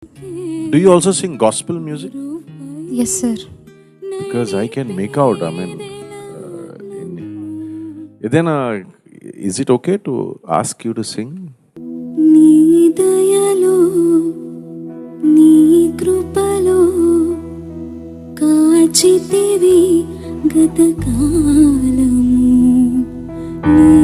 Do you also sing gospel music? Yes, sir. Because I can make out, ఏదైనా is it okay to ask you to sing? నీ దయలో నీ కృపలో కాచితివి గతకాలము నీ